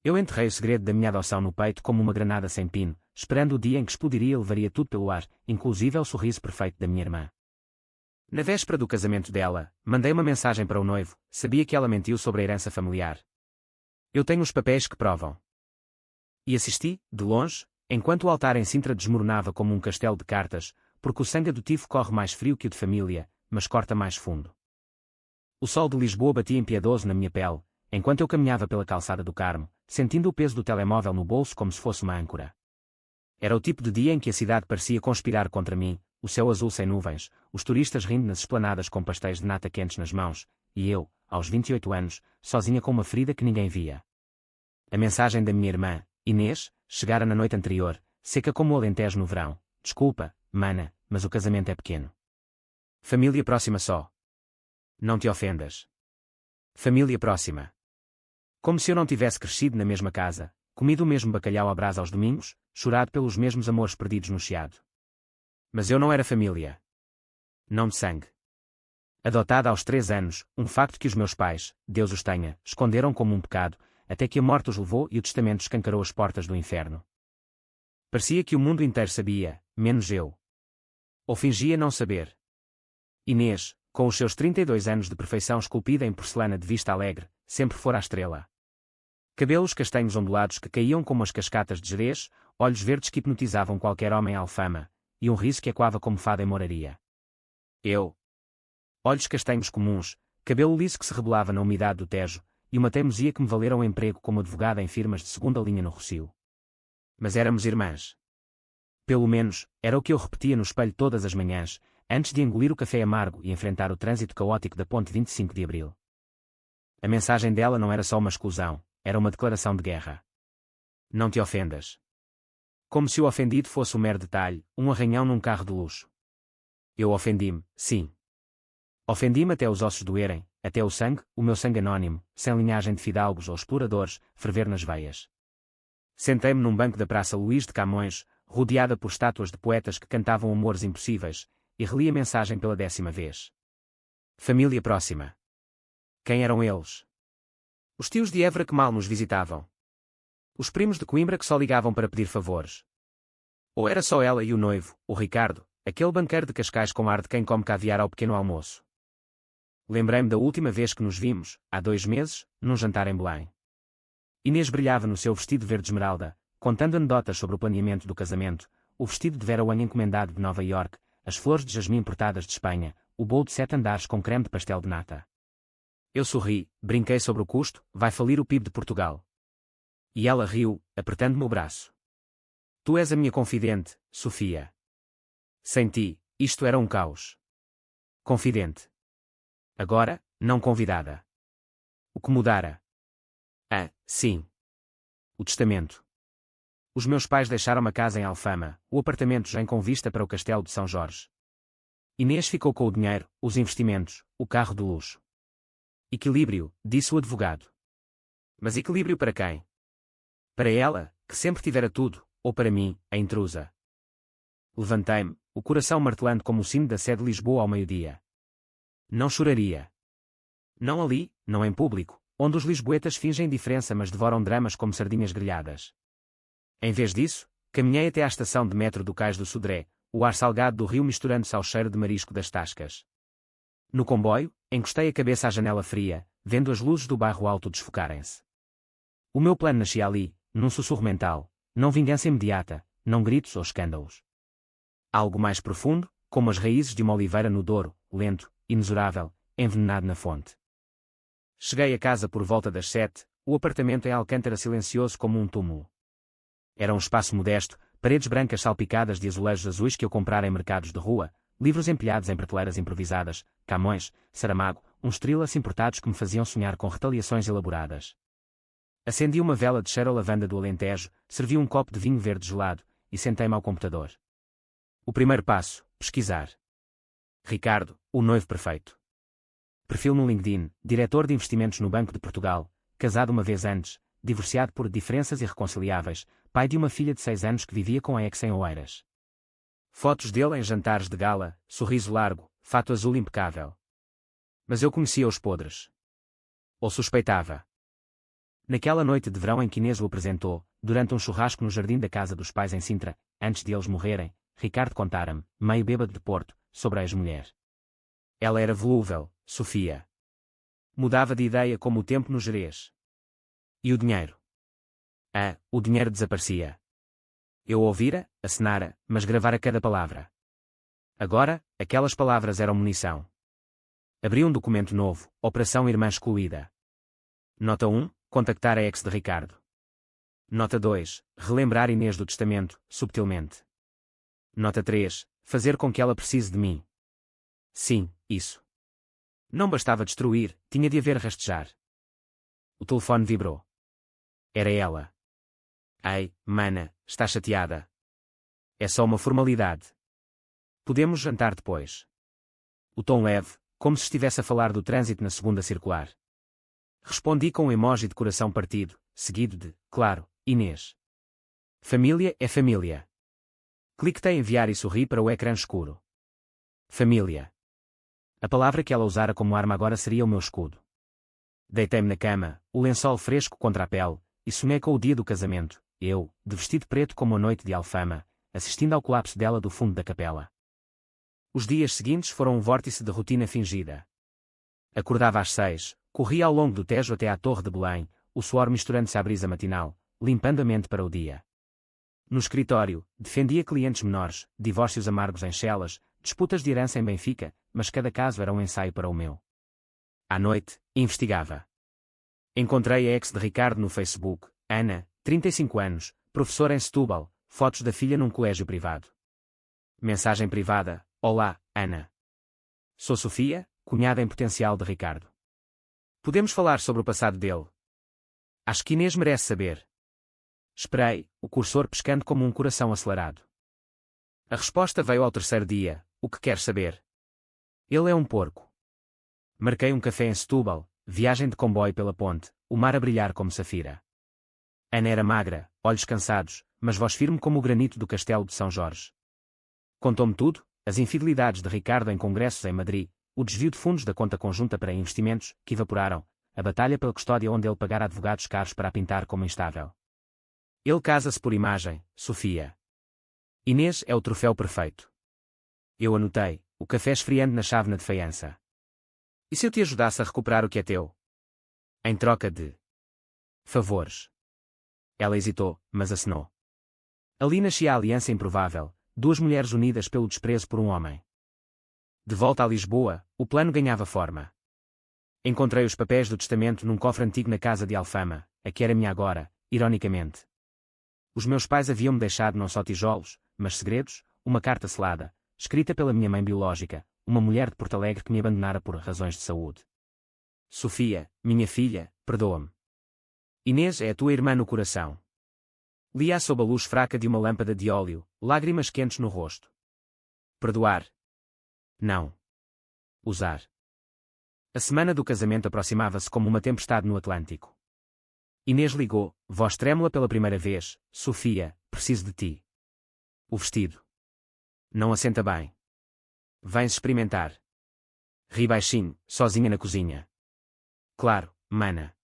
Eu enterrei o segredo da minha adoção no peito como uma granada sem pino, esperando o dia em que explodiria e levaria tudo pelo ar, inclusive o sorriso perfeito da minha irmã. Na véspera do casamento dela, mandei uma mensagem para o noivo, sabia que ela mentiu sobre a herança familiar. Eu tenho os papéis que provam. E assisti, de longe, enquanto o altar em Sintra desmoronava como um castelo de cartas, porque o sangue adotivo corre mais frio que o de família, mas corta mais fundo. O sol de Lisboa batia impiedoso na minha pele, enquanto eu caminhava pela calçada do Carmo, sentindo o peso do telemóvel no bolso como se fosse uma âncora. Era o tipo de dia em que a cidade parecia conspirar contra mim, o céu azul sem nuvens, os turistas rindo nas esplanadas com pastéis de nata quentes nas mãos, e eu, aos 28 anos, sozinha com uma ferida que ninguém via. A mensagem da minha irmã, Inês, chegara na noite anterior, seca como o Alentejo no verão. Desculpa, mana, mas o casamento é pequeno. Família próxima só. Não te ofendas. Família próxima. Como se eu não tivesse crescido na mesma casa, comido o mesmo bacalhau à brasa aos domingos, chorado pelos mesmos amores perdidos no chiado. Mas eu não era família. Não de sangue. Adotada aos 3 anos, um facto que os meus pais, Deus os tenha, esconderam como um pecado, até que a morte os levou e o testamento escancarou as portas do inferno. Parecia que o mundo inteiro sabia, menos eu. Ou fingia não saber. Inês, com os seus 32 anos de perfeição esculpida em porcelana de vista alegre, sempre fora a estrela. Cabelos castanhos ondulados que caíam como as cascatas de Jerez, olhos verdes que hipnotizavam qualquer homem à alfama, e um riso que ecoava como fada em moraria. Eu. Olhos castanhos comuns, cabelo liso que se rebelava na umidade do Tejo, e uma teimosia que me valeram um emprego como advogada em firmas de segunda linha no Rossio. Mas éramos irmãs. Pelo menos, era o que eu repetia no espelho todas as manhãs, antes de engolir o café amargo e enfrentar o trânsito caótico da ponte 25 de Abril. A mensagem dela não era só uma exclusão, era uma declaração de guerra. Não te ofendas. Como se o ofendido fosse um mero detalhe, um arranhão num carro de luxo. Eu ofendi-me, sim. Ofendi-me até os ossos doerem, até o meu sangue anónimo, sem linhagem de fidalgos ou exploradores, ferver nas veias. Sentei-me num banco da Praça Luís de Camões, rodeada por estátuas de poetas que cantavam amores impossíveis, e reli a mensagem pela 10ª vez. Família próxima. Quem eram eles? Os tios de Évora que mal nos visitavam. Os primos de Coimbra que só ligavam para pedir favores. Ou era só ela e o noivo, o Ricardo, aquele banqueiro de Cascais com ar de quem come caviar ao pequeno almoço. Lembrei-me da última vez que nos vimos, há 2 meses, num jantar em Belém. Inês brilhava no seu vestido verde esmeralda, contando anedotas sobre o planeamento do casamento, o vestido de Vera Wang encomendado de Nova York, as flores de jasmim importadas de Espanha, o bolo de 7 andares com creme de pastel de nata. Eu sorri, brinquei sobre o custo, vai falir o PIB de Portugal. E ela riu, apertando-me o braço. Tu és a minha confidente, Sofia. Sem ti, isto era um caos. Confidente. Agora, não convidada. O que mudara? Ah, sim. O testamento. Os meus pais deixaram uma casa em Alfama, o apartamento já com vista para o castelo de São Jorge. Inês ficou com o dinheiro, os investimentos, o carro de luxo. Equilíbrio, disse o advogado. Mas equilíbrio para quem? Para ela, que sempre tivera tudo, ou para mim, a intrusa? Levantei-me, o coração martelando como o sino da Sé de Lisboa ao meio-dia. Não choraria. Não ali, não em público, onde os lisboetas fingem indiferença mas devoram dramas como sardinhas grelhadas. Em vez disso, caminhei até à estação de metro do Cais do Sodré, o ar salgado do rio misturando-se ao cheiro de marisco das tascas. No comboio, encostei a cabeça à janela fria, vendo as luzes do bairro alto desfocarem-se. O meu plano nascia ali, num sussurro mental, não vingança imediata, não gritos ou escândalos. Algo mais profundo, como as raízes de uma oliveira no Douro, lento, inexorável, envenenado na fonte. Cheguei a casa por volta das 7, o apartamento em Alcântara silencioso como um túmulo. Era um espaço modesto, paredes brancas salpicadas de azulejos azuis que eu comprara em mercados de rua, livros empilhados em prateleiras improvisadas, Camões, Saramago, uns thrillers importados que me faziam sonhar com retaliações elaboradas. Acendi uma vela de cheiro a lavanda do Alentejo, servi um copo de vinho verde gelado, e sentei-me ao computador. O primeiro passo, pesquisar. Ricardo, o noivo perfeito. Perfil no LinkedIn, diretor de investimentos no Banco de Portugal, casado uma vez antes, divorciado por diferenças irreconciliáveis, pai de uma filha de 6 anos que vivia com a ex em Oeiras. Fotos dele em jantares de gala, sorriso largo, fato azul impecável. Mas eu conhecia os podres. Ou suspeitava. Naquela noite de verão em que Inês o apresentou, durante um churrasco no jardim da casa dos pais em Sintra, antes de eles morrerem, Ricardo contara-me, meio bêbado de Porto, sobre a ex-mulher. Ela era volúvel, Sofia. Mudava de ideia como o tempo no Gerês. E o dinheiro? O dinheiro desaparecia. Eu ouvira, acenara, mas gravara cada palavra. Agora, aquelas palavras eram munição. Abri um documento novo, Operação Irmã Excluída. Nota 1, contactar a ex de Ricardo. Nota 2, relembrar Inês do testamento, subtilmente. Nota 3, fazer com que ela precise de mim. Sim, isso. Não bastava destruir, tinha de haver rastejar. O telefone vibrou. Era ela. Ei, mana, está chateada. É só uma formalidade. Podemos jantar depois. O tom leve, como se estivesse a falar do trânsito na segunda circular. Respondi com um emoji de coração partido, seguido de, claro, Inês. Família é família. Cliquei em enviar e sorri para o ecrã escuro. Família. A palavra que ela usara como arma agora seria o meu escudo. Deitei-me na cama, o lençol fresco contra a pele, e sonhei com o dia do casamento, eu, de vestido preto como a noite de Alfama, assistindo ao colapso dela do fundo da capela. Os dias seguintes foram um vórtice de rotina fingida. Acordava às 6, corria ao longo do Tejo até à Torre de Belém, o suor misturando-se à brisa matinal, limpando a mente para o dia. No escritório, defendia clientes menores, divórcios amargos em Chelas, disputas de herança em Benfica, mas cada caso era um ensaio para o meu. À noite, investigava. Encontrei a ex de Ricardo no Facebook, Ana, 35 anos, professora em Setúbal, fotos da filha num colégio privado. Mensagem privada: Olá, Ana. Sou Sofia, cunhada em potencial de Ricardo. Podemos falar sobre o passado dele? Acho que Inês merece saber. Esperei, o cursor pescando como um coração acelerado. A resposta veio ao terceiro dia: o que queres saber? Ele é um porco. Marquei um café em Setúbal, viagem de comboio pela ponte, o mar a brilhar como safira. Ana era magra, olhos cansados, mas voz firme como o granito do castelo de São Jorge. Contou-me tudo, as infidelidades de Ricardo em congressos em Madrid, o desvio de fundos da conta conjunta para investimentos, que evaporaram, a batalha pela custódia onde ele pagara advogados caros para a pintar como instável. Ele casa-se por imagem, Sofia. Inês é o troféu perfeito. Eu anotei, o café esfriando na chávena de faiança. E se eu te ajudasse a recuperar o que é teu? Em troca de favores. Ela hesitou, mas acenou. Ali nascia a aliança improvável, duas mulheres unidas pelo desprezo por um homem. De volta a Lisboa, o plano ganhava forma. Encontrei os papéis do testamento num cofre antigo na casa de Alfama, a que era minha agora, ironicamente. Os meus pais haviam-me deixado não só tijolos, mas segredos, uma carta selada, escrita pela minha mãe biológica, uma mulher de Porto Alegre que me abandonara por razões de saúde. Sofia, minha filha, perdoa-me. Inês é a tua irmã no coração. Lia sob a luz fraca de uma lâmpada de óleo, lágrimas quentes no rosto. Perdoar. Não. Usar. A semana do casamento aproximava-se como uma tempestade no Atlântico. Inês ligou, voz trêmula pela primeira vez: Sofia, preciso de ti. O vestido. Não assenta bem. Vens experimentar. Ri baixinho, sozinha na cozinha. Claro, mana.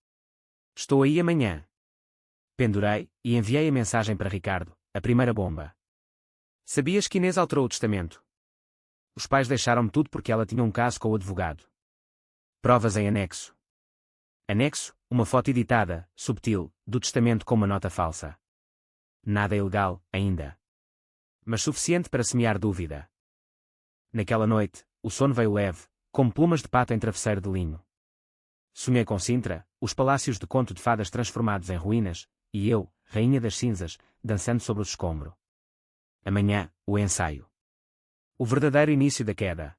Estou aí amanhã. Pendurei, e enviei a mensagem para Ricardo, a primeira bomba. Sabias que Inês alterou o testamento? Os pais deixaram-me tudo porque ela tinha um caso com o advogado. Provas em anexo. Anexo, uma foto editada, subtil, do testamento com uma nota falsa. Nada ilegal, ainda. Mas suficiente para semear dúvida. Naquela noite, o sono veio leve, como plumas de pato em travesseiro de linho. Sonhei com Sintra, os palácios de conto de fadas transformados em ruínas, e eu, rainha das cinzas, dançando sobre o escombro. Amanhã, o ensaio. O verdadeiro início da queda.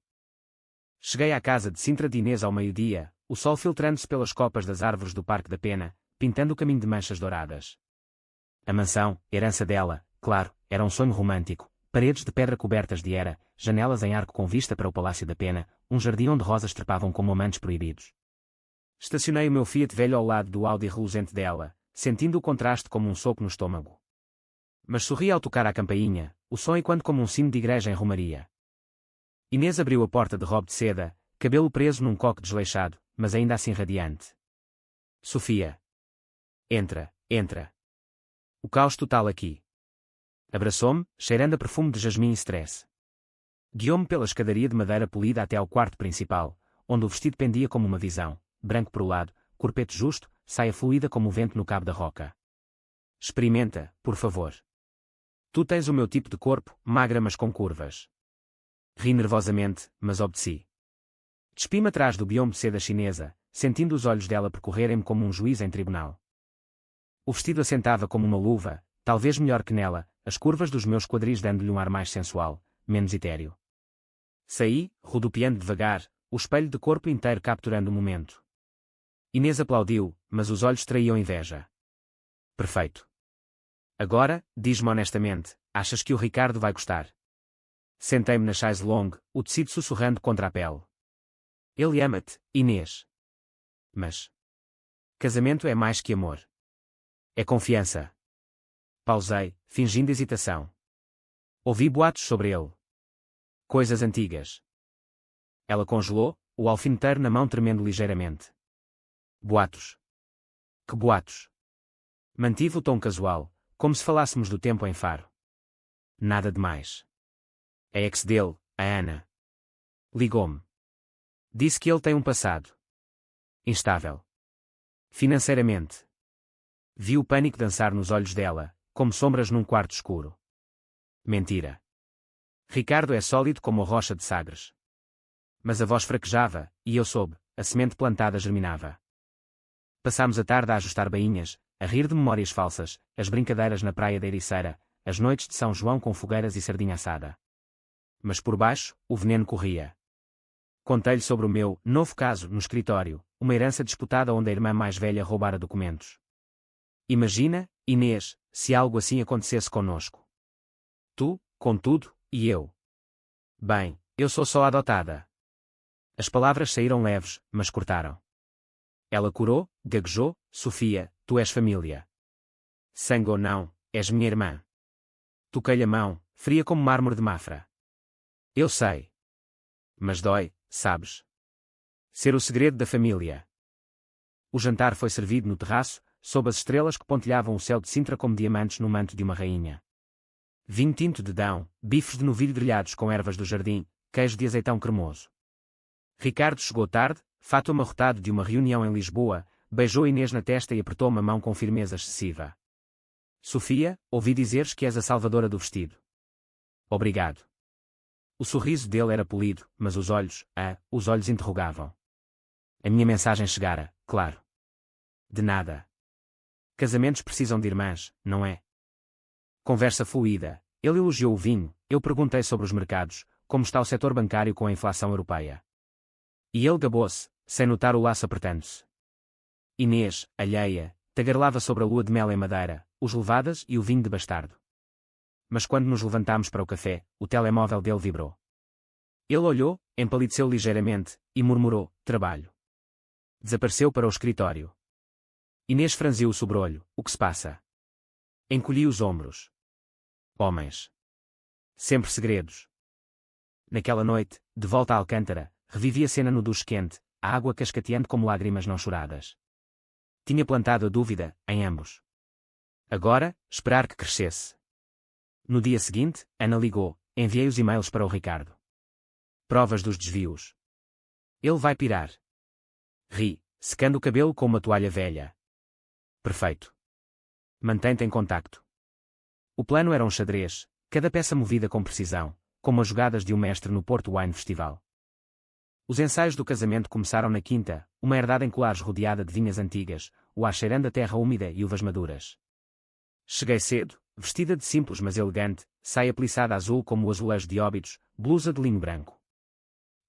Cheguei à casa de Sintra de Inês ao meio-dia, o sol filtrando-se pelas copas das árvores do Parque da Pena, pintando o caminho de manchas douradas. A mansão, herança dela, claro, era um sonho romântico, paredes de pedra cobertas de era, janelas em arco com vista para o Palácio da Pena, um jardim onde rosas trepavam como amantes proibidos. Estacionei o meu Fiat velho ao lado do Audi reluzente dela, sentindo o contraste como um soco no estômago. Mas sorri ao tocar à campainha, o som enquanto como um sino de igreja em romaria. Inês abriu a porta de robe de seda, cabelo preso num coque desleixado, mas ainda assim radiante. Sofia. Entra, entra. O caos total aqui. Abraçou-me, cheirando a perfume de jasmim e stress. Guiou-me pela escadaria de madeira polida até ao quarto principal, onde o vestido pendia como uma visão, branco por o lado, corpete justo, saia fluida como o vento no cabo da roca. Experimenta, por favor. Tu tens o meu tipo de corpo, magra mas com curvas. Ri nervosamente, mas obedeci. Despi-me atrás do biombo de seda chinesa, sentindo os olhos dela percorrerem-me como um juiz em tribunal. O vestido assentava como uma luva, talvez melhor que nela, as curvas dos meus quadris dando-lhe um ar mais sensual, menos etéreo. Saí, rodopiando devagar, o espelho de corpo inteiro capturando o momento. Inês aplaudiu, mas os olhos traíam inveja. Perfeito. Agora, diz-me honestamente, achas que o Ricardo vai gostar? Sentei-me na chaise longue, o tecido sussurrando contra a pele. Ele ama-te, Inês. Mas casamento é mais que amor. É confiança. Pausei, fingindo hesitação. Ouvi boatos sobre ele. Coisas antigas. Ela congelou, o alfineteiro na mão tremendo ligeiramente. Boatos. Que boatos? Mantive o tom casual, como se falássemos do tempo em Faro. Nada demais. A ex dele, a Ana. Ligou-me. Disse que ele tem um passado instável. Financeiramente. Vi o pânico dançar nos olhos dela, como sombras num quarto escuro. Mentira. Ricardo é sólido como a rocha de Sagres. Mas a voz fraquejava, e eu soube, a semente plantada germinava. Passámos a tarde a ajustar bainhas, a rir de memórias falsas, as brincadeiras na praia da Ericeira, as noites de São João com fogueiras e sardinha assada. Mas por baixo, o veneno corria. Contei-lhe sobre o meu novo caso no escritório, uma herança disputada onde a irmã mais velha roubara documentos. Imagina, Inês, se algo assim acontecesse conosco. Tu, com tudo, e eu. Bem, eu sou só adotada. As palavras saíram leves, mas cortaram. Ela corou, gaguejou, Sofia, tu és família. Sangue ou não, és minha irmã. Toquei-lhe a mão, fria como mármore de Mafra. Eu sei. Mas dói, sabes? Ser o segredo da família. O jantar foi servido no terraço, sob as estrelas que pontilhavam o céu de Sintra como diamantes no manto de uma rainha. Vinho tinto de Dão, bifes de novilho grelhados com ervas do jardim, queijo de azeitão cremoso. Ricardo chegou tarde, fato amarrotado de uma reunião em Lisboa, beijou Inês na testa e apertou-me a mão com firmeza excessiva. Sofia, ouvi dizeres que és a salvadora do vestido. Obrigado. O sorriso dele era polido, mas os olhos interrogavam. A minha mensagem chegara, claro. De nada. Casamentos precisam de irmãs, não é? Conversa fluida. Ele elogiou o vinho, eu perguntei sobre os mercados, como está o setor bancário com a inflação europeia. E ele gabou-se, sem notar o laço apertando-se. Inês, alheia, tagarelava sobre a lua de mel em madeira, os levadas e o vinho de bastardo. Mas quando nos levantámos para o café, o telemóvel dele vibrou. Ele olhou, empalideceu ligeiramente, e murmurou, trabalho. Desapareceu para o escritório. Inês franziu o sobrolho, o que se passa? Encolhi os ombros. Homens. Sempre segredos. Naquela noite, de volta a Alcântara, revivi a cena no duche quente, a água cascateando como lágrimas não choradas. Tinha plantado a dúvida, em ambos. Agora, esperar que crescesse. No dia seguinte, Ana ligou, enviei os e-mails para o Ricardo. Provas dos desvios. Ele vai pirar. Ri, secando o cabelo com uma toalha velha. Perfeito. Mantém-te em contacto. O plano era um xadrez, cada peça movida com precisão, como as jogadas de um mestre no Porto Wine Festival. Os ensaios do casamento começaram na quinta, uma herdade em colares rodeada de vinhas antigas, o ar cheirando a terra úmida e uvas maduras. Cheguei cedo, vestida de simples mas elegante, saia plissada azul como o azulejo de Óbidos, blusa de linho branco.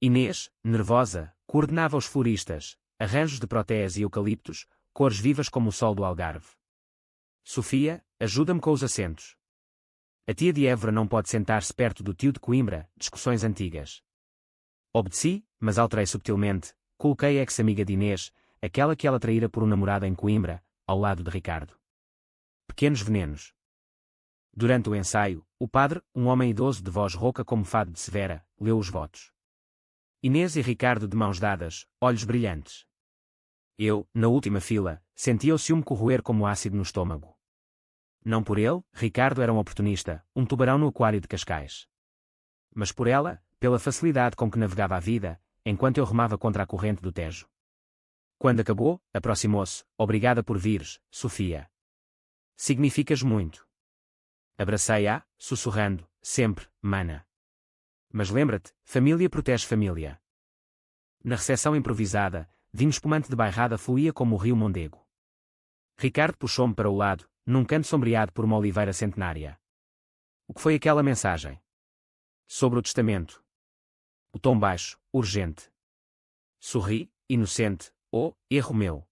Inês, nervosa, coordenava os floristas, arranjos de proteas e eucaliptos, cores vivas como o sol do Algarve. Sofia, ajuda-me com os assentos. A tia de Évora não pode sentar-se perto do tio de Coimbra, discussões antigas. Obedeci, mas alterei subtilmente, coloquei a ex-amiga de Inês, aquela que ela traíra por um namorado em Coimbra, ao lado de Ricardo. Pequenos venenos. Durante o ensaio, o padre, um homem idoso de voz rouca como fado de Severa, leu os votos. Inês e Ricardo de mãos dadas, olhos brilhantes. Eu, na última fila, sentia o ciúme corroer como ácido no estômago. Não por ele, Ricardo era um oportunista, um tubarão no aquário de Cascais. Mas por ela, pela facilidade com que navegava a vida, enquanto eu remava contra a corrente do Tejo. Quando acabou, aproximou-se, obrigada por vires, Sofia. Significas muito. Abracei-a, sussurrando, sempre, mana. Mas lembra-te, família protege família. Na recepção improvisada, vinho espumante de bairrada fluía como o rio Mondego. Ricardo puxou-me para o lado, num canto sombreado por uma oliveira centenária. O que foi aquela mensagem? Sobre o testamento. O tom baixo, urgente. Sorri, inocente, erro meu.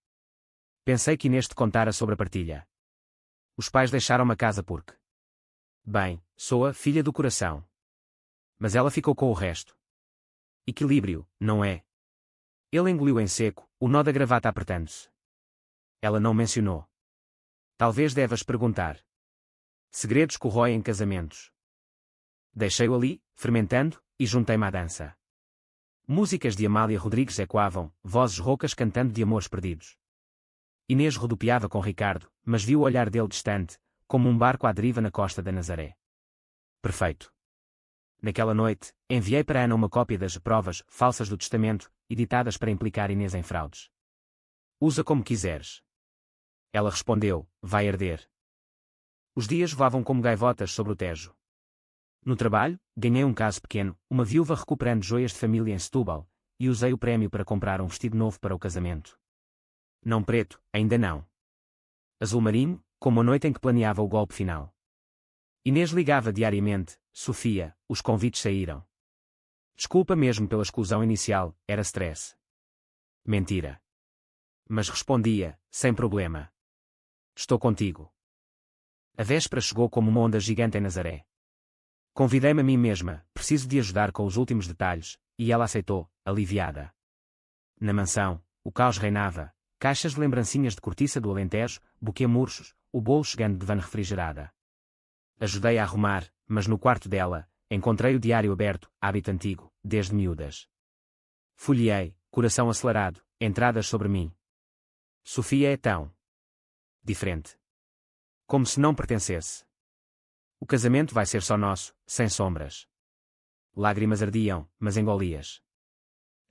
Pensei que Inês te contara sobre a partilha. Os pais deixaram-me a casa porque... Bem, sou a filha do coração. Mas ela ficou com o resto. Equilíbrio, não é? Ele engoliu em seco, o nó da gravata apertando-se. Ela não mencionou. Talvez devas perguntar. Segredos corroem casamentos. Deixei-o ali, fermentando, e juntei-me à dança. Músicas de Amália Rodrigues ecoavam, vozes roucas cantando de amores perdidos. Inês rodopiava com Ricardo, mas viu o olhar dele distante, como um barco à deriva na costa da Nazaré. Perfeito. Naquela noite, enviei para Ana uma cópia das provas falsas do testamento, editadas para implicar Inês em fraudes. Usa como quiseres. Ela respondeu, vai arder. Os dias voavam como gaivotas sobre o Tejo. No trabalho, ganhei um caso pequeno, uma viúva recuperando joias de família em Setúbal, e usei o prémio para comprar um vestido novo para o casamento. Não preto, ainda não. Azul marinho, como a noite em que planeava o golpe final. Inês ligava diariamente, Sofia, os convites saíram. Desculpa mesmo pela exclusão inicial, era stress. Mentira. Mas respondia, sem problema. Estou contigo. A véspera chegou como uma onda gigante em Nazaré. Convidei-me a mim mesma, preciso de ajudar com os últimos detalhes, e ela aceitou, aliviada. Na mansão, o caos reinava, caixas de lembrancinhas de cortiça do Alentejo, buquê murchos, o bolo chegando de van refrigerada. Ajudei a arrumar, mas no quarto dela, encontrei o diário aberto, hábito antigo, desde miúdas. Folheei, coração acelerado, entradas sobre mim. Sofia é tão diferente. Como se não pertencesse. O casamento vai ser só nosso, sem sombras. Lágrimas ardiam, mas engolias.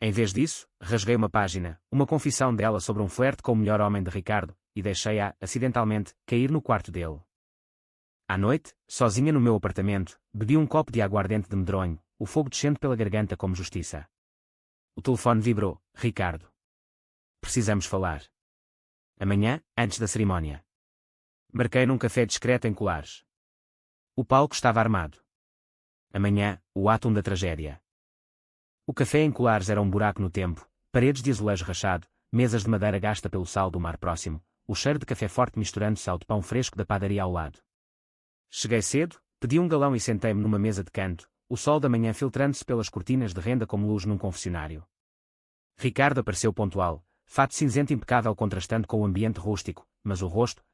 Em vez disso, rasguei uma página, uma confissão dela sobre um flerte com o melhor homem de Ricardo, e deixei-a, acidentalmente, cair no quarto dele. À noite, sozinha no meu apartamento, bebi um copo de aguardente de medronho, o fogo descendo pela garganta como justiça. O telefone vibrou, Ricardo. Precisamos falar. Amanhã, antes da cerimónia. Marquei num café discreto em Colares. O palco estava armado. Amanhã, o átomo da tragédia. O café em Colares era um buraco no tempo, paredes de azulejo rachado, mesas de madeira gasta pelo sal do mar próximo, o cheiro de café forte misturando-se ao de pão fresco da padaria ao lado. Cheguei cedo, pedi um galão e sentei-me numa mesa de canto, o sol da manhã filtrando-se pelas cortinas de renda como luz num confessionário. Ricardo apareceu pontual, fato cinzento impecável contrastando com o ambiente rústico, mas o rosto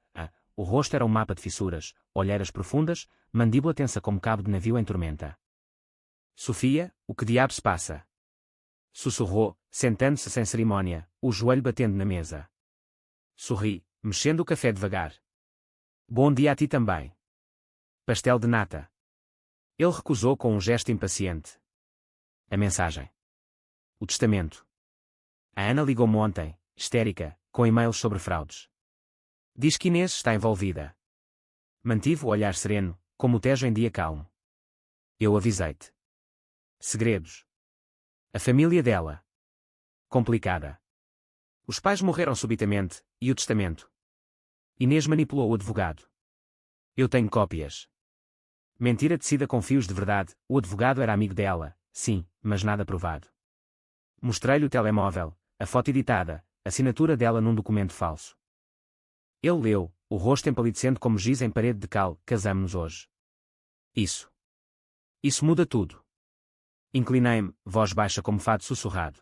era um mapa de fissuras, olheiras profundas, mandíbula tensa como cabo de navio em tormenta. Sofia, o que diabo se passa? Sussurrou, sentando-se sem cerimónia, o joelho batendo na mesa. Sorri, mexendo o café devagar. Bom dia a ti também. Pastel de nata. Ele recusou com um gesto impaciente. A mensagem. O testamento. A Ana ligou-me ontem, histérica, com e-mails sobre fraudes. Diz que Inês está envolvida. Mantive o olhar sereno, como o Tejo em dia calmo. Eu avisei-te. Segredos. A família dela. Complicada. Os pais morreram subitamente, e o testamento? Inês manipulou o advogado. Eu tenho cópias. Mentira tecida com fios de verdade, o advogado era amigo dela, sim, mas nada provado. Mostrei-lhe o telemóvel, a foto editada, a assinatura dela num documento falso. Ele leu, o rosto empalidecendo como giz em parede de cal, casamo-nos hoje. Isso muda tudo. Inclinei-me, voz baixa como fado sussurrado.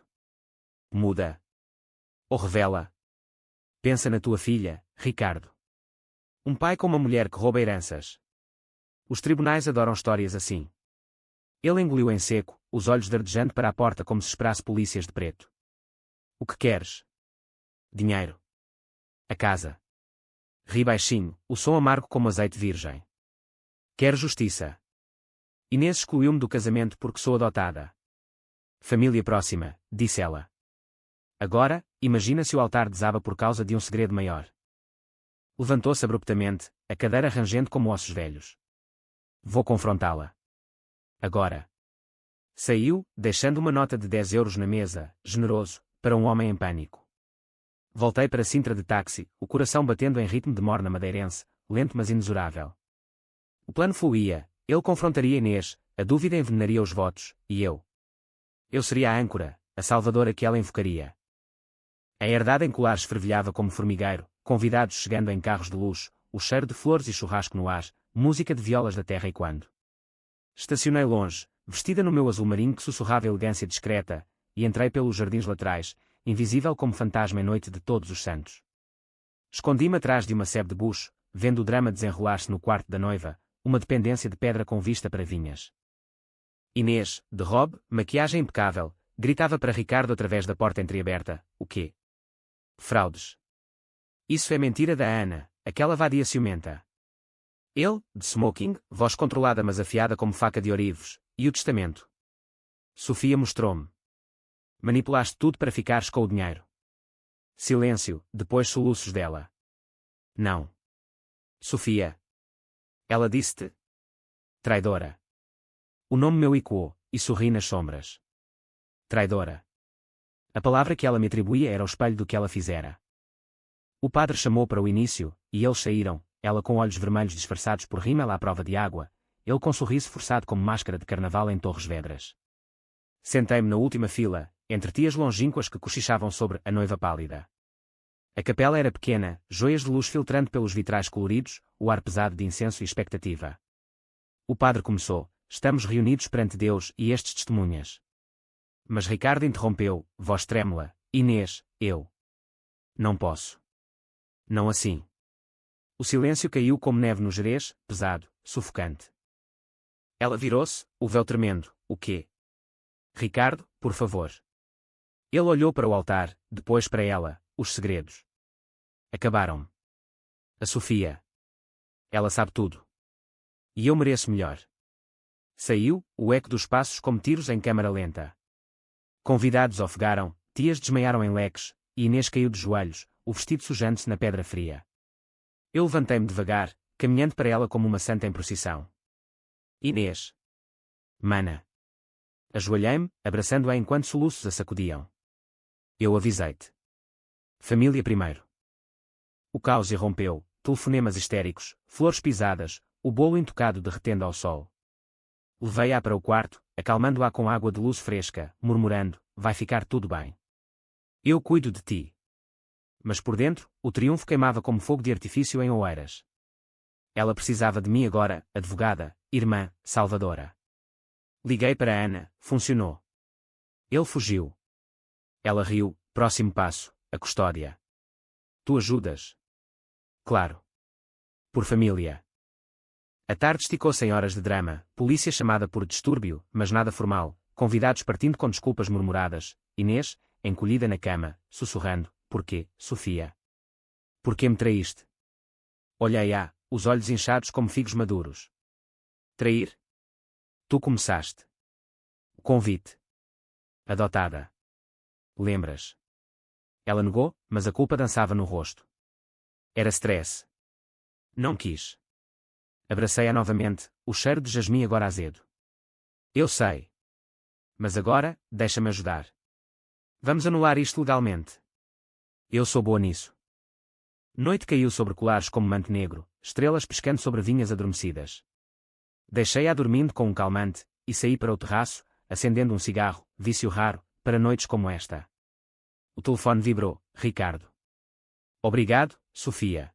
Muda. Ou revela. Pensa na tua filha, Ricardo. Um pai com uma mulher que rouba heranças. Os tribunais adoram histórias assim. Ele engoliu em seco, os olhos dardejando para a porta como se esperasse polícias de preto. O que queres? Dinheiro. A casa. Ri baixinho, o som amargo como azeite virgem. Quero justiça. Inês excluiu-me do casamento porque sou adotada. Família próxima, disse ela. Agora, imagina se o altar desaba por causa de um segredo maior. Levantou-se abruptamente, a cadeira rangendo como ossos velhos. Vou confrontá-la. Agora. Saiu, deixando uma nota de 10 euros na mesa, generoso, para um homem em pânico. Voltei para Sintra de táxi, o coração batendo em ritmo de morna madeirense, lento mas inexorável. O plano fluía, ele confrontaria Inês, a dúvida envenenaria os votos, e eu. Eu seria a âncora, a salvadora que ela invocaria. A herdade em colares fervilhava como formigueiro, convidados chegando em carros de luxo, o cheiro de flores e churrasco no ar, música de violas da terra ecoando. Estacionei longe, vestida no meu azul marinho que sussurrava elegância discreta, e entrei pelos jardins laterais, invisível como fantasma em noite de todos os santos. Escondi-me atrás de uma sebe de bucho, vendo o drama desenrolar-se no quarto da noiva, uma dependência de pedra com vista para vinhas. Inês, de robe, maquiagem impecável, gritava para Ricardo através da porta entreaberta: o quê? Fraudes. Isso é mentira da Ana, aquela vadia ciumenta. Ele, de smoking, voz controlada mas afiada como faca de ourivos, e o testamento. Sofia mostrou-me. Manipulaste tudo para ficares com o dinheiro. Silêncio, depois soluços dela. Não. Sofia. Ela disse-te. Traidora. O nome meu ecoou, e sorri nas sombras. Traidora. A palavra que ela me atribuía era o espelho do que ela fizera. O padre chamou para o início, e eles saíram, ela com olhos vermelhos disfarçados por rímel à prova de água, ele com sorriso forçado como máscara de carnaval em Torres Vedras. Sentei-me na última fila, entre tias longínquas que cochichavam sobre a noiva pálida. A capela era pequena, joias de luz filtrando pelos vitrais coloridos, o ar pesado de incenso e expectativa. O padre começou: estamos reunidos perante Deus e estes testemunhas. Mas Ricardo interrompeu, voz trêmula: Inês, eu. Não posso. Não assim. O silêncio caiu como neve no Gerês, pesado, sufocante. Ela virou-se, o véu tremendo: o quê? Ricardo, por favor. Ele olhou para o altar, depois para ela: os segredos. Acabaram-me. A Sofia. Ela sabe tudo. E eu mereço melhor. Saiu, o eco dos passos como tiros em câmara lenta. Convidados ofegaram, tias desmaiaram em leques, e Inês caiu de joelhos, o vestido sujando-se na pedra fria. Eu levantei-me devagar, caminhando para ela como uma santa em procissão. Inês. Mana. Ajoelhei-me, abraçando-a enquanto soluços a sacudiam. Eu avisei-te. Família primeiro. O caos irrompeu, telefonemas histéricos, flores pisadas, o bolo intocado derretendo ao sol. Levei-a para o quarto, acalmando-a com água de luz fresca, murmurando: vai ficar tudo bem. Eu cuido de ti. Mas por dentro, o triunfo queimava como fogo de artifício em Oeiras. Ela precisava de mim agora, advogada, irmã, salvadora. Liguei para Ana, funcionou. Ele fugiu. Ela riu, próximo passo, a custódia. Tu ajudas? Claro. Por família. A tarde esticou-se em horas de drama, polícia chamada por distúrbio, mas nada formal, convidados partindo com desculpas murmuradas, Inês, encolhida na cama, sussurrando: porquê, Sofia? Porquê me traíste? Olhei-a, os olhos inchados como figos maduros. Trair? Tu começaste. O convite. Adotada. Lembras? Ela negou, mas a culpa dançava no rosto. Era stress. Não quis. Abracei-a novamente, o cheiro de jasmim agora azedo. Eu sei. Mas agora, deixa-me ajudar. Vamos anular isto legalmente. Eu sou boa nisso. Noite caiu sobre colares como manto negro, estrelas pescando sobre vinhas adormecidas. Deixei-a dormindo com um calmante, e saí para o terraço, acendendo um cigarro, vício raro, para noites como esta. O telefone vibrou: Ricardo. Obrigado, Sofia.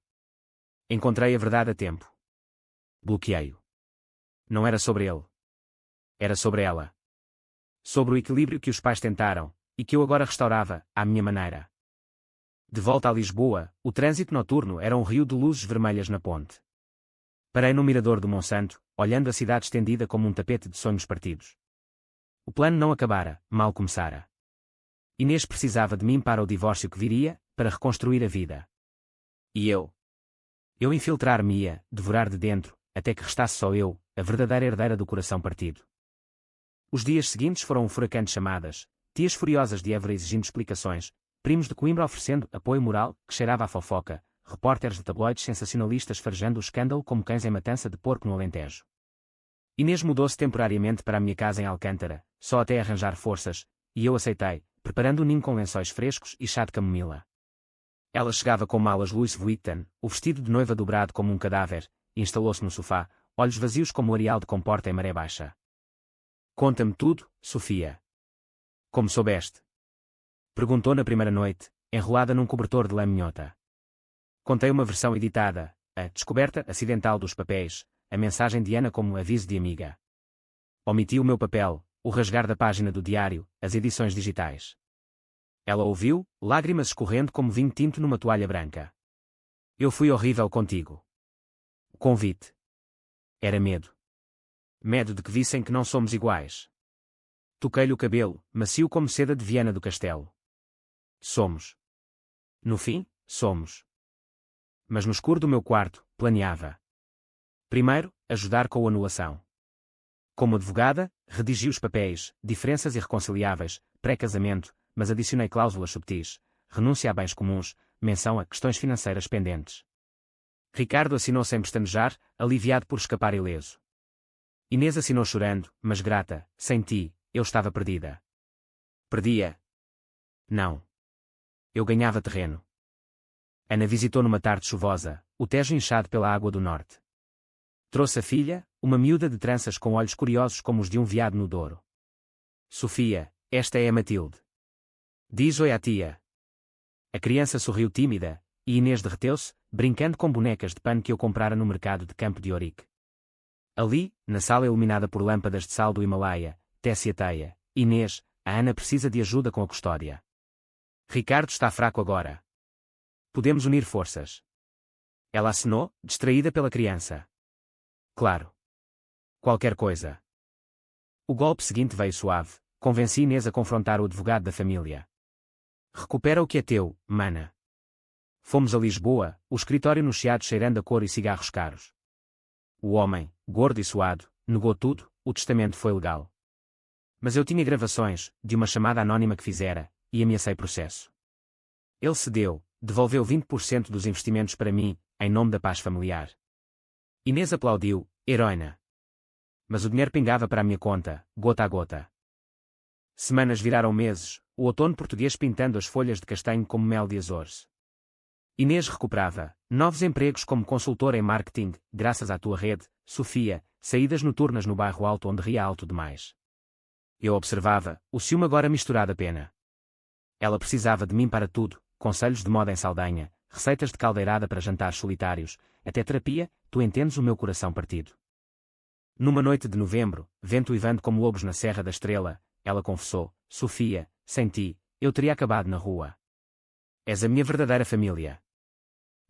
Encontrei a verdade a tempo. Bloqueei-o. Não era sobre ele. Era sobre ela. Sobre o equilíbrio que os pais tentaram, e que eu agora restaurava, à minha maneira. De volta a Lisboa, o trânsito noturno era um rio de luzes vermelhas na ponte. Parei no mirador do Monsanto, olhando a cidade estendida como um tapete de sonhos partidos. O plano não acabara, mal começara. Inês precisava de mim para o divórcio que viria, para reconstruir a vida. E eu? Eu infiltrar-me-ia, devorar de dentro, até que restasse só eu, a verdadeira herdeira do coração partido. Os dias seguintes foram um furacão de chamadas, tias furiosas de Évora exigindo explicações, primos de Coimbra oferecendo apoio moral, que cheirava a fofoca, repórteres de tabloides sensacionalistas farejando o escândalo como cães em matança de porco no Alentejo. Inês mudou-se temporariamente para a minha casa em Alcântara, só até arranjar forças, e eu aceitei, preparando um ninho com lençóis frescos e chá de camomila. Ela chegava com malas Louis Vuitton, o vestido de noiva dobrado como um cadáver, e instalou-se no sofá, olhos vazios como o areal de comporta em maré baixa. Conta-me tudo, Sofia. Como soubeste? Perguntou na primeira noite, enrolada num cobertor de lã minhota. Contei uma versão editada, a descoberta acidental dos papéis, a mensagem de Ana como aviso de amiga. Omiti o meu papel, o rasgar da página do diário, as edições digitais. Ela ouviu, lágrimas escorrendo como vinho tinto numa toalha branca. Eu fui horrível contigo. O convite. Era medo. Medo de que vissem que não somos iguais. Toquei-lhe o cabelo, macio como seda de Viana do Castelo. Somos. No fim, somos. Mas no escuro do meu quarto, planeava. Primeiro, ajudar com a anulação. Como advogada, redigi os papéis, diferenças irreconciliáveis, pré-casamento, mas adicionei cláusulas subtis, renúncia a bens comuns, menção a questões financeiras pendentes. Ricardo assinou sem pestanejar, aliviado por escapar ileso. Inês assinou chorando, mas grata, sem ti, eu estava perdida. Perdia? Não. Eu ganhava terreno. Ana visitou numa tarde chuvosa, o Tejo inchado pela água do norte. Trouxe a filha, uma miúda de tranças com olhos curiosos como os de um veado no Douro. Sofia, esta é a Matilde. Diz oi à tia. A criança sorriu tímida, e Inês derreteu-se, brincando com bonecas de pano que eu comprara no mercado de Campo de Ourique. Ali, na sala iluminada por lâmpadas de sal do Himalaia, tece a teia. Inês, a Ana precisa de ajuda com a custódia. Ricardo está fraco agora. Podemos unir forças. Ela acenou, distraída pela criança. Claro. Qualquer coisa. O golpe seguinte veio suave, convenci Inês a confrontar o advogado da família. Recupera o que é teu, mana. Fomos a Lisboa, o escritório no Chiado cheirando a couro e cigarros caros. O homem, gordo e suado, negou tudo, o testamento foi legal. Mas eu tinha gravações, de uma chamada anónima que fizera, e ameacei processo. Ele cedeu, devolveu 20% dos investimentos para mim, em nome da paz familiar. Inês aplaudiu, heroína. Mas o dinheiro pingava para a minha conta, gota a gota. Semanas viraram meses, o outono português pintando as folhas de castanho como mel de Azores. Inês recuperava, novos empregos como consultora em marketing, graças à tua rede, Sofia, saídas noturnas no bairro alto onde ria alto demais. Eu observava, o ciúme agora misturado a pena. Ela precisava de mim para tudo, conselhos de moda em Saldanha, receitas de caldeirada para jantares solitários, até terapia, tu entendes o meu coração partido. Numa noite de novembro, vento uivando como lobos na Serra da Estrela, ela confessou, Sofia, sem ti, eu teria acabado na rua. És a minha verdadeira família.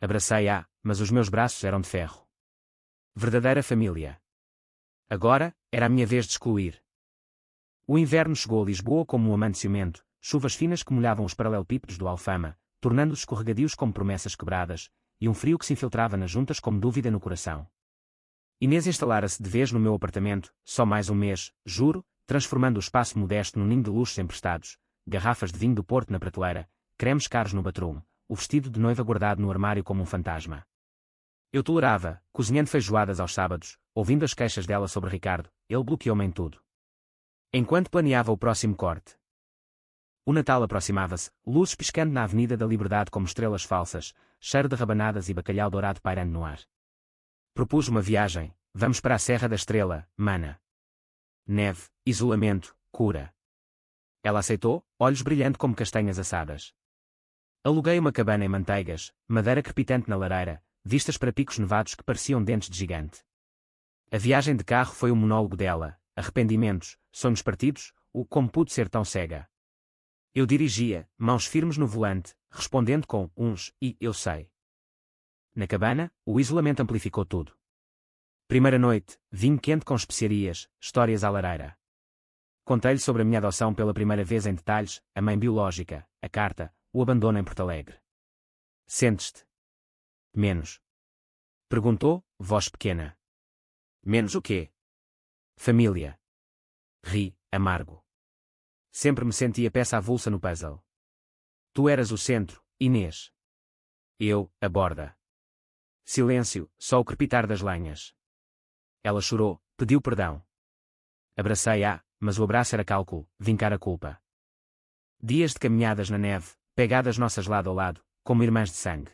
Abracei-a, mas os meus braços eram de ferro. Verdadeira família. Agora, era a minha vez de excluir. O inverno chegou a Lisboa como um amante ciumento, chuvas finas que molhavam os paralelepípedos do Alfama, tornando-os escorregadios como promessas quebradas, e um frio que se infiltrava nas juntas como dúvida no coração. Inês instalara-se de vez no meu apartamento, só mais um mês, juro, transformando o espaço modesto num ninho de luxos emprestados, garrafas de vinho do Porto na prateleira, cremes caros no bathroom, o vestido de noiva guardado no armário como um fantasma. Eu tolerava, cozinhando feijoadas aos sábados, ouvindo as queixas dela sobre Ricardo, ele bloqueou-me em tudo. Enquanto planeava o próximo corte. O Natal aproximava-se, luzes piscando na Avenida da Liberdade como estrelas falsas, cheiro de rabanadas e bacalhau dourado pairando no ar. Propus uma viagem, vamos para a Serra da Estrela, mana. Neve, isolamento, cura. Ela aceitou, olhos brilhando como castanhas assadas. Aluguei uma cabana em Manteigas, madeira crepitante na lareira, vistas para picos nevados que pareciam dentes de gigante. A viagem de carro foi um monólogo dela, arrependimentos, sonhos partidos, o como pude ser tão cega. Eu dirigia, mãos firmes no volante, respondendo com uns, e eu sei. Na cabana, o isolamento amplificou tudo. Primeira noite, vinho quente com especiarias, histórias à lareira. Contei-lhe sobre a minha adoção pela primeira vez em detalhes, a mãe biológica, a carta, o abandono em Porto Alegre. Sentes-te menos? Perguntou, voz pequena. Menos o quê? Família. Ri, amargo. Sempre me sentia peça avulsa no puzzle. Tu eras o centro, Inês. Eu, a borda. Silêncio, só o crepitar das lenhas. Ela chorou, pediu perdão. Abracei-a, mas o abraço era cálculo, vincar a culpa. Dias de caminhadas na neve, pegadas nossas lado a lado, como irmãs de sangue.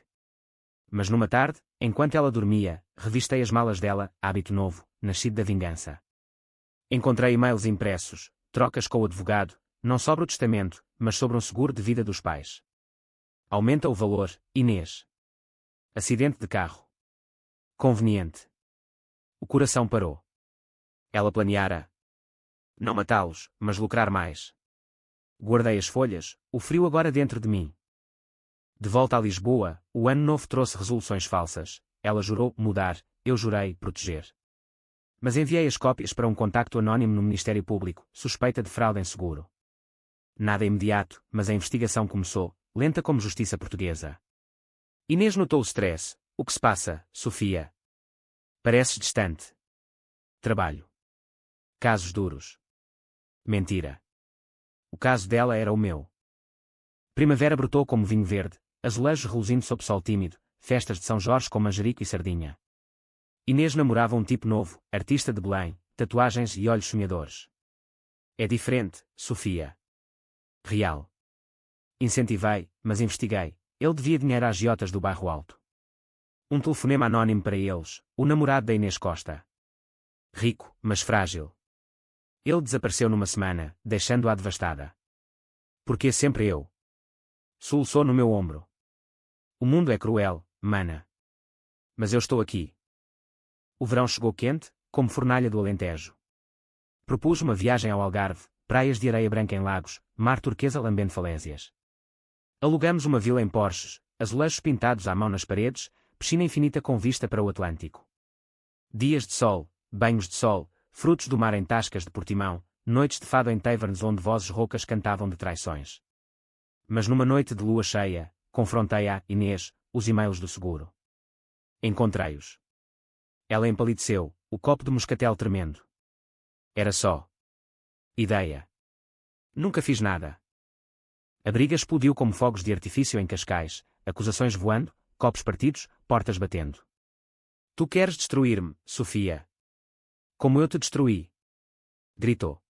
Mas numa tarde, enquanto ela dormia, revistei as malas dela, hábito novo, nascido da vingança. Encontrei e-mails impressos, trocas com o advogado, não sobre o testamento, mas sobre um seguro de vida dos pais. Aumenta o valor, Inês. Acidente de carro. Conveniente. O coração parou. Ela planeara não matá-los, mas lucrar mais. Guardei as folhas, o frio agora dentro de mim. De volta a Lisboa, o ano novo trouxe resoluções falsas. Ela jurou mudar, eu jurei proteger. Mas enviei as cópias para um contacto anónimo no Ministério Público, suspeita de fraude em seguro. Nada imediato, mas a investigação começou, lenta como justiça portuguesa. Inês notou o stress. O que se passa, Sofia? Pareces distante. Trabalho. Casos duros. Mentira. O caso dela era o meu. Primavera brotou como vinho verde, azulejos reluzindo sob sol tímido, festas de São Jorge com manjerico e sardinha. Inês namorava um tipo novo, artista de Belém, tatuagens e olhos sonhadores. É diferente, Sofia. Real. Incentivei, mas investiguei. Ele devia dinheiro a agiotas do bairro Alto. Um telefonema anónimo para eles, o namorado da Inês Costa. Rico, mas frágil. Ele desapareceu numa semana, deixando-a devastada. Porque sempre eu? Soluçou no meu ombro. O mundo é cruel, mana. Mas eu estou aqui. O verão chegou quente, como fornalha do Alentejo. Propus uma viagem ao Algarve, praias de areia branca em lagos, mar turquesa lambendo falésias. Alugamos uma vila em Porches, azulejos pintados à mão nas paredes, piscina infinita com vista para o Atlântico. Dias de sol, banhos de sol, frutos do mar em tascas de Portimão, noites de fado em taverns onde vozes roucas cantavam de traições. Mas numa noite de lua cheia, confrontei a Inês, os e-mails do seguro. Encontrei-os. Ela empalideceu, o copo de moscatel tremendo. Era só ideia. Nunca fiz nada. A briga explodiu como fogos de artifício em Cascais, acusações voando, copos partidos, portas batendo. Tu queres destruir-me, Sofia? Como eu te destruí? Gritou.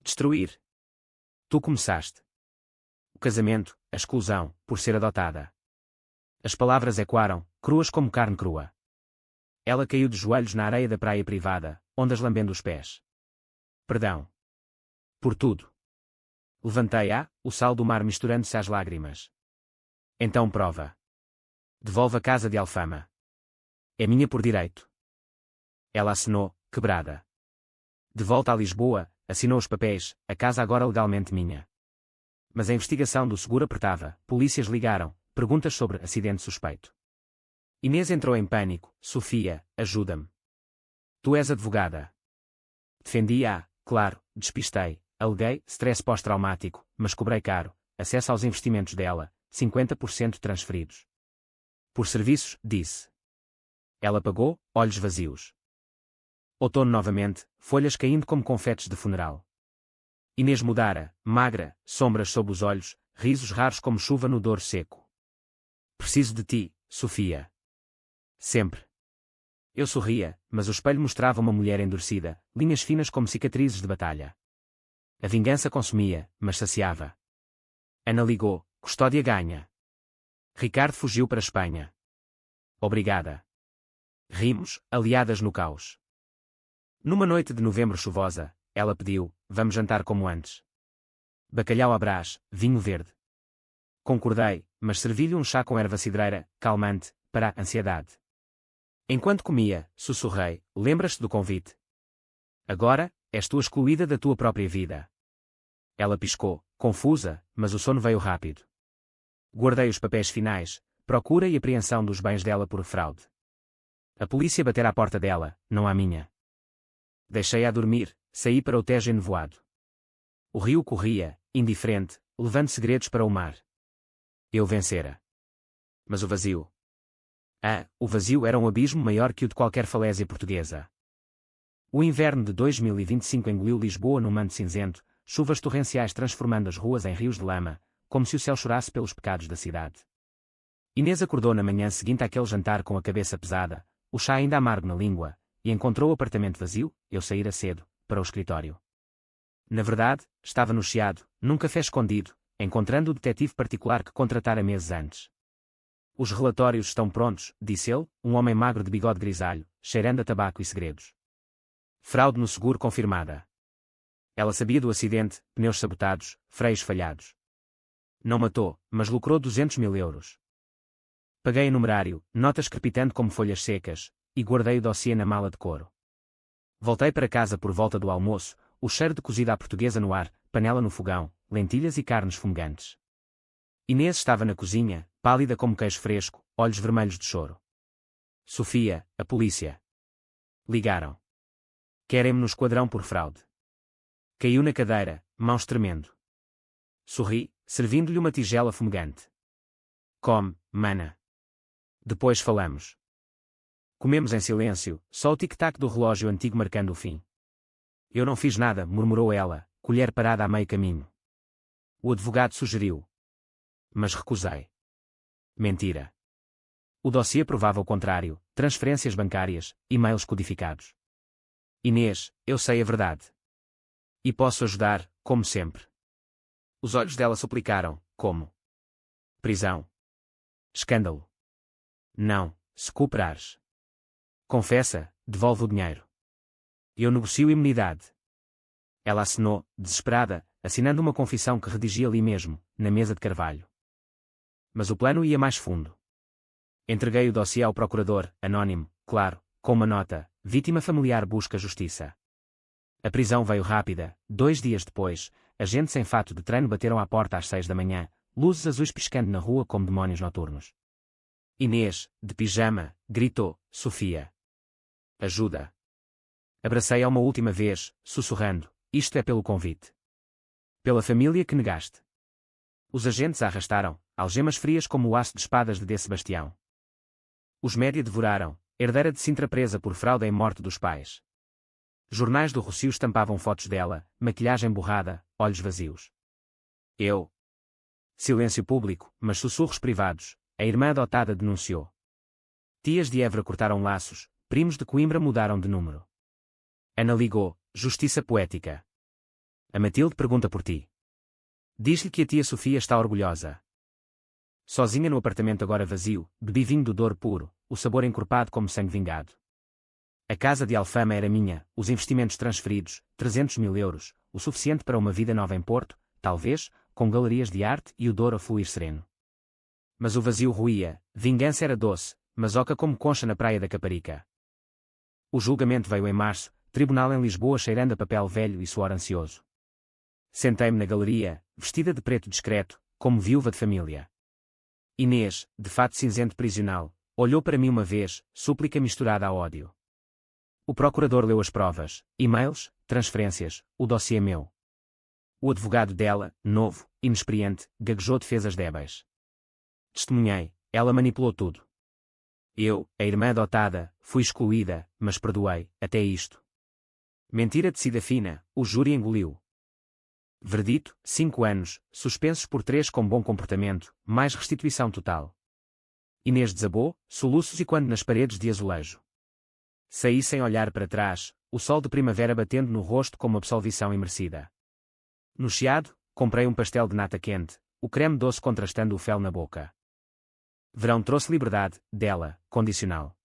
Destruir? Tu começaste. O casamento, a exclusão, por ser adotada. As palavras ecoaram, cruas como carne crua. Ela caiu de joelhos na areia da praia privada, ondas lambendo os pés. Perdão. Por tudo. Levantei-a, o sal do mar misturando-se às lágrimas. Então prova. Devolve a casa de Alfama. É minha por direito. Ela assinou, quebrada. De volta a Lisboa, assinou os papéis, a casa agora legalmente minha. Mas a investigação do seguro apertava, polícias ligaram, perguntas sobre acidente suspeito. Inês entrou em pânico. Sofia, ajuda-me. Tu és advogada. Defendi-a, claro, despistei, aleguei, stress pós-traumático, mas cobrei caro, acesso aos investimentos dela, 50% transferidos. Por serviços, disse. Ela pagou, olhos vazios. Outono novamente, folhas caindo como confetes de funeral. Inês mudara, magra, sombras sob os olhos, risos raros como chuva no Douro seco. Preciso de ti, Sofia. Sempre. Eu sorria, mas o espelho mostrava uma mulher endurecida, linhas finas como cicatrizes de batalha. A vingança consumia, mas saciava. Ana ligou, custódia ganha. Ricardo fugiu para a Espanha. Obrigada. Rimos, aliadas no caos. Numa noite de novembro chuvosa, ela pediu, vamos jantar como antes. Bacalhau à Brás, vinho verde. Concordei, mas servi-lhe um chá com erva cidreira, calmante, para a ansiedade. Enquanto comia, sussurrei, lembras-te do convite? Agora, és tu excluída da tua própria vida. Ela piscou, confusa, mas o sono veio rápido. Guardei os papéis finais, procura e apreensão dos bens dela por fraude. A polícia batera à porta dela, não à minha. Deixei-a dormir, saí para o Tejo enevoado. O rio corria, indiferente, levando segredos para o mar. Eu vencera. Mas o vazio. O vazio era um abismo maior que o de qualquer falésia portuguesa. O inverno de 2025 engoliu Lisboa num manto cinzento, chuvas torrenciais transformando as ruas em rios de lama, como se o céu chorasse pelos pecados da cidade. Inês acordou na manhã seguinte àquele jantar com a cabeça pesada, o chá ainda amargo na língua, e encontrou o apartamento vazio. Eu saíra cedo, para o escritório. Na verdade, estava no Chiado, num café escondido, encontrando o detetive particular que contratara meses antes. Os relatórios estão prontos, disse ele, um homem magro de bigode grisalho, cheirando a tabaco e segredos. Fraude no seguro confirmada. Ela sabia do acidente, pneus sabotados, freios falhados. Não matou, mas lucrou 200 mil euros. Paguei o numerário, notas crepitando como folhas secas, e guardei o dossiê na mala de couro. Voltei para casa por volta do almoço, o cheiro de cozida à portuguesa no ar, panela no fogão, lentilhas e carnes fumegantes. Inês estava na cozinha, pálida como queijo fresco, olhos vermelhos de choro. Sofia, a polícia. Ligaram. Querem-me no esquadrão por fraude. Caiu na cadeira, mãos tremendo. Sorri, servindo-lhe uma tigela fumegante. Come, mana. Depois falamos. Comemos em silêncio, só o tic-tac do relógio antigo marcando o fim. Eu não fiz nada, murmurou ela, colher parada a meio caminho. O advogado sugeriu. Mas recusei. Mentira. O dossiê provava o contrário, transferências bancárias, e-mails codificados. Inês, eu sei a verdade. E posso ajudar, como sempre. Os olhos dela suplicaram, como? Prisão. Escândalo. Não, se cooperares. Confessa, devolve o dinheiro. Eu negocio imunidade. Ela assinou, desesperada, assinando uma confissão que redigia ali mesmo, na mesa de carvalho. Mas o plano ia mais fundo. Entreguei o dossiê ao procurador, anónimo, claro, com uma nota: vítima familiar busca justiça. A prisão veio rápida. 2 dias depois, agentes em fato de treino bateram à porta às 6 da manhã, luzes azuis piscando na rua como demónios noturnos. Inês, de pijama, gritou: Sofia! Ajuda! Abracei-a uma última vez, sussurrando: isto é pelo convite. Pela família que negaste. Os agentes a arrastaram, algemas frias como o aço de espadas de D. Sebastião. Os média devoraram, herdeira de Sintra presa por fraude em morte dos pais. Jornais do Rossio estampavam fotos dela, maquilhagem borrada, olhos vazios. Eu. Silêncio público, mas sussurros privados. A irmã adotada denunciou. Tias de Évora cortaram laços, primos de Coimbra mudaram de número. Ana ligou, justiça poética. A Matilde pergunta por ti. Diz-lhe que a tia Sofia está orgulhosa. Sozinha no apartamento agora vazio, bebi vinho do Douro puro, o sabor encorpado como sangue vingado. A casa de Alfama era minha, os investimentos transferidos, 300 mil euros, o suficiente para uma vida nova em Porto, talvez, com galerias de arte e o Douro a fluir sereno. Mas o vazio ruía, vingança era doce, mas oca como concha na praia da Caparica. O julgamento veio em março, tribunal em Lisboa cheirando a papel velho e suor ansioso. Sentei-me na galeria, vestida de preto discreto, como viúva de família. Inês, de fato cinzento prisional, olhou para mim uma vez, súplica misturada a ódio. O procurador leu as provas, e-mails, transferências, o dossiê meu. O advogado dela, novo, inexperiente, gaguejou defesas débeis. Testemunhei, ela manipulou tudo. Eu, a irmã adotada, fui excluída, mas perdoei, até isto. Mentira de sida fina, o júri engoliu. Verdito, 5 anos, suspensos por 3 com bom comportamento, mais restituição total. Inês desabou, soluços e quando nas paredes de azulejo. Saí sem olhar para trás, o sol de primavera batendo no rosto como absolvição imerecida. No Chiado, comprei um pastel de nata quente, o creme doce contrastando o fel na boca. Verão trouxe liberdade, dela, condicional.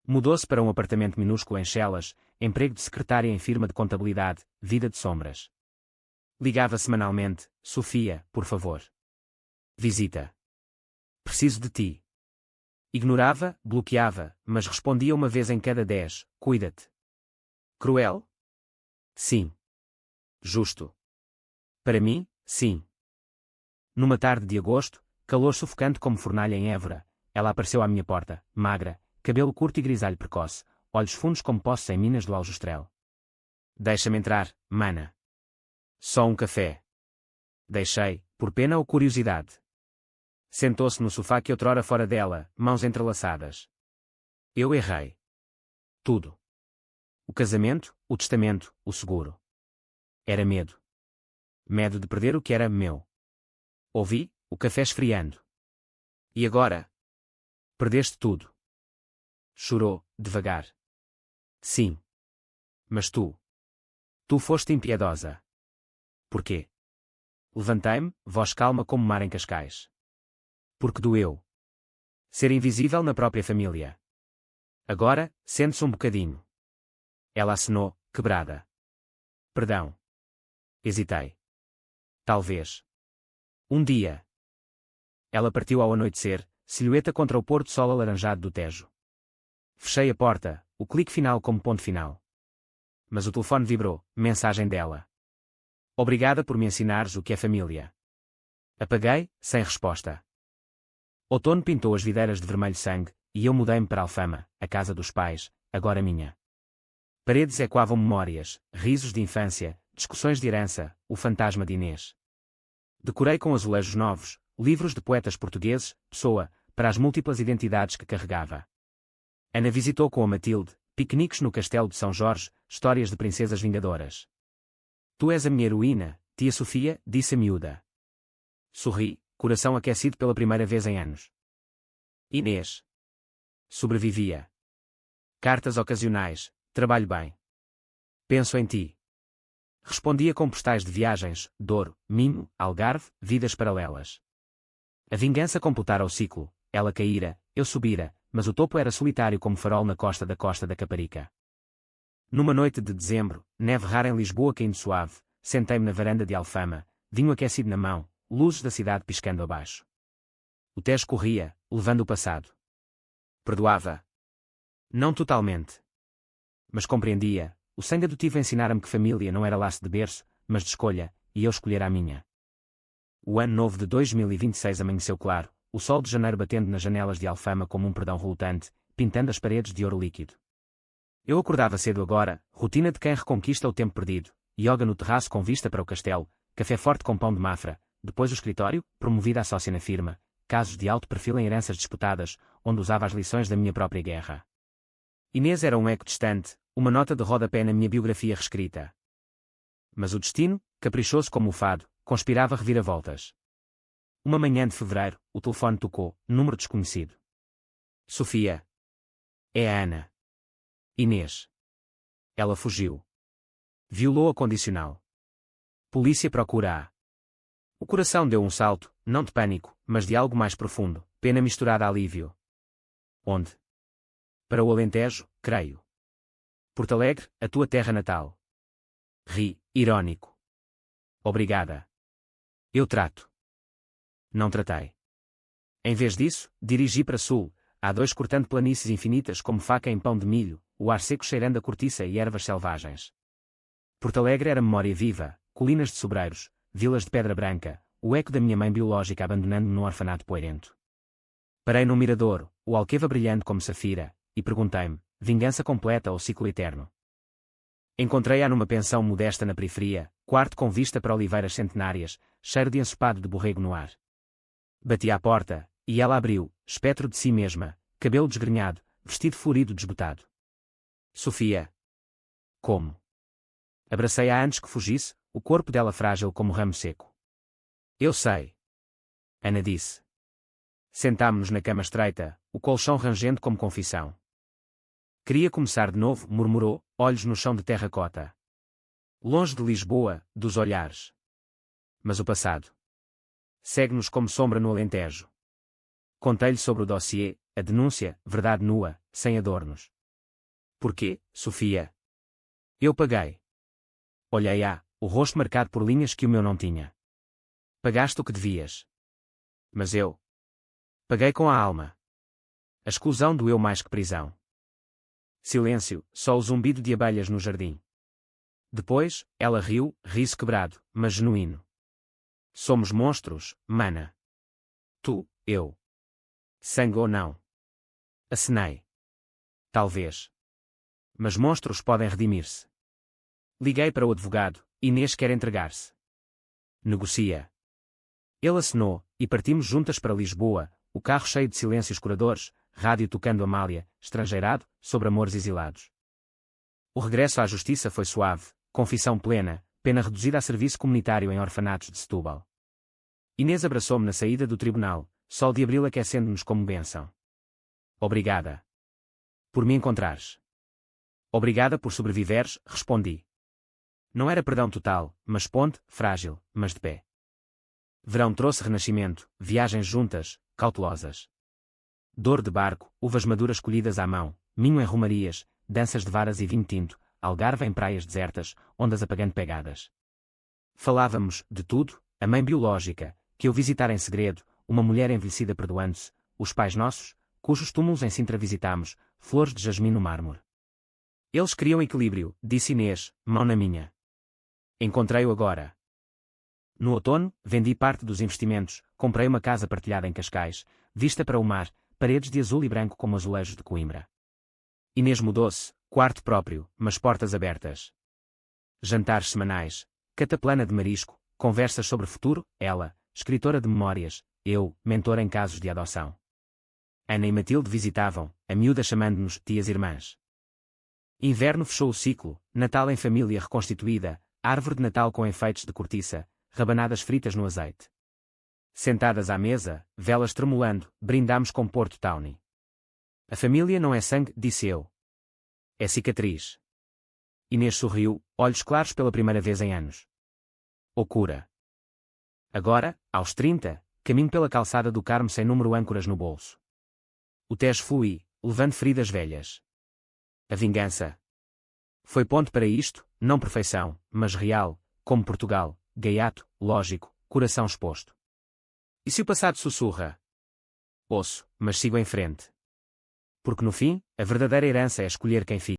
Mudou-se para um apartamento minúsculo em Chelas, emprego de secretária em firma de contabilidade, vida de sombras. Ligava semanalmente: Sofia, por favor. Visita. Preciso de ti. Ignorava, bloqueava, mas respondia uma vez em cada 10, cuida-te. Cruel? Sim. Justo. Para mim, sim. Numa tarde de agosto, calor sufocante como fornalha em Évora, ela apareceu à minha porta, magra, cabelo curto e grisalho precoce, olhos fundos como poços em minas do Aljustrel. Deixa-me entrar, mana. Só um café. Deixei, por pena ou curiosidade. Sentou-se no sofá que outrora fora dela, mãos entrelaçadas. Eu errei. Tudo. O casamento, o testamento, o seguro. Era medo. Medo de perder o que era meu. Ouvi, o café esfriando. E agora? Perdeste tudo. Chorou, devagar. Sim. Mas tu. Tu foste impiedosa. Porquê? Levantei-me, voz calma como mar em Cascais. Porque doeu. Ser invisível na própria família. Agora, sente-se um bocadinho. Ela acenou, quebrada. Perdão. Hesitei. Talvez. Um dia. Ela partiu ao anoitecer, silhueta contra o pôr-do-sol alaranjado do Tejo. Fechei a porta, o clique final como ponto final. Mas o telefone vibrou, mensagem dela. Obrigada por me ensinares o que é família. Apaguei, sem resposta. Outono pintou as videiras de vermelho sangue, e eu mudei-me para Alfama, a casa dos pais, agora minha. Paredes ecoavam memórias, risos de infância, discussões de herança, o fantasma de Inês. Decorei com azulejos novos, livros de poetas portugueses, Pessoa, para as múltiplas identidades que carregava. Ana visitou com a Matilde, piqueniques no castelo de São Jorge, histórias de princesas vingadoras. Tu és a minha heroína, tia Sofia, disse a miúda. Sorri, coração aquecido pela primeira vez em anos. Inês. Sobrevivia. Cartas ocasionais, trabalho bem. Penso em ti. Respondia com postais de viagens, Douro, Minho, Algarve, vidas paralelas. A vingança completara o ciclo, ela caíra, eu subira, mas o topo era solitário como farol na costa da Caparica. Numa noite de dezembro, neve rara em Lisboa caindo suave, sentei-me na varanda de Alfama, vinho aquecido na mão, luzes da cidade piscando abaixo. O Tejo corria, levando o passado. Perdoava. Não totalmente. Mas compreendia, o sangue adotivo ensinara-me que família não era laço de berço, mas de escolha, e eu escolhera a minha. O ano novo de 2026 amanheceu claro, o sol de janeiro batendo nas janelas de Alfama como um perdão relutante, pintando as paredes de ouro líquido. Eu acordava cedo agora, rotina de quem reconquista o tempo perdido, yoga no terraço com vista para o castelo, café forte com pão de mafra, depois o escritório, promovida a sócia na firma, casos de alto perfil em heranças disputadas, onde usava as lições da minha própria guerra. Inês era um eco distante, uma nota de rodapé na minha biografia reescrita. Mas o destino, caprichoso como o fado, conspirava reviravoltas. Uma manhã de fevereiro, o telefone tocou, número desconhecido. Sofia. É a Ana. Inês. Ela fugiu. Violou a condicional. Polícia procura-a. O coração deu um salto, não de pânico, mas de algo mais profundo, pena misturada a alívio. Onde? Para o Alentejo, creio. Porto Alegre, a tua terra natal. Ri, irónico. Obrigada. Eu trato. Não tratei. Em vez disso, dirigi para sul, A2 cortando planícies infinitas como faca em pão de milho, o ar seco cheirando a cortiça e ervas selvagens. Porto Alegre era memória viva, colinas de sobreiros, vilas de pedra branca, o eco da minha mãe biológica abandonando-me no orfanato poeirento. Parei num miradouro, o alqueva brilhante como safira, e perguntei-me, vingança completa ou ciclo eterno? Encontrei-a numa pensão modesta na periferia, quarto com vista para oliveiras centenárias, cheiro de ensopado de borrego no ar. Bati à porta, e ela abriu, espectro de si mesma, cabelo desgrenhado, vestido florido desbotado. Sofia. Como? Abracei-a antes que fugisse, o corpo dela frágil como ramo seco. Eu sei. Ana disse. Sentámo-nos na cama estreita, o colchão rangendo como confissão. Queria começar de novo, murmurou, olhos no chão de terracota. Longe de Lisboa, dos olhares. Mas o passado segue-nos como sombra no Alentejo. Contei-lhe sobre o dossiê, a denúncia, verdade nua, sem adornos. Porquê, Sofia? Eu paguei. Olhei-a, o rosto marcado por linhas que o meu não tinha. Pagaste o que devias. Mas eu paguei com a alma. A exclusão doeu mais que prisão. Silêncio, só o zumbido de abelhas no jardim. Depois, ela riu, riso quebrado, mas genuíno. Somos monstros, mana. Tu, eu. Sangue ou não? Acenei. Talvez. Mas monstros podem redimir-se. Liguei para o advogado, Inês quer entregar-se. Negocia. Ele acenou, e partimos juntas para Lisboa, o carro cheio de silêncios curadores, rádio tocando Amália, estrangeirado, sobre amores exilados. O regresso à justiça foi suave, confissão plena, pena reduzida a serviço comunitário em orfanatos de Setúbal. Inês abraçou-me na saída do tribunal, sol de abril aquecendo-nos como bênção. Obrigada. Por me encontrares. Obrigada por sobreviveres, respondi. Não era perdão total, mas ponte, frágil, mas de pé. Verão trouxe renascimento, viagens juntas, cautelosas. Dor de barco, uvas maduras colhidas à mão, minho em romarias, danças de varas e vinho tinto, Algarve em praias desertas, ondas apagando pegadas. Falávamos, de tudo, a mãe biológica, que eu visitara em segredo, uma mulher envelhecida perdoando-se, os pais nossos, cujos túmulos em Sintra visitámos, flores de jasmim no mármore. Eles queriam equilíbrio, disse Inês, mão na minha. Encontrei-o agora. No outono, vendi parte dos investimentos, comprei uma casa partilhada em Cascais, vista para o mar, paredes de azul e branco como azulejos de Coimbra. Inês mudou-se, quarto próprio, mas portas abertas. Jantares semanais, cataplana de marisco, conversas sobre futuro, ela, escritora de memórias, eu, mentora em casos de adoção. Ana e Matilde visitavam, a miúda chamando-nos tias-irmãs. Inverno fechou o ciclo, Natal em família reconstituída, árvore de Natal com enfeites de cortiça, rabanadas fritas no azeite. Sentadas à mesa, velas tremulando, brindámos com Porto Tawny. A família não é sangue, disse eu. É cicatriz. Inês sorriu, olhos claros pela primeira vez em anos. Ou cura. Agora, aos 30, caminho pela calçada do Carmo sem número âncoras no bolso. O Tejo flui, levando feridas velhas. A vingança. Foi ponto para isto, não perfeição, mas real, como Portugal, gaiato, lógico, coração exposto. E se o passado sussurra? Ouço, mas sigo em frente. Porque no fim, a verdadeira herança é escolher quem fica.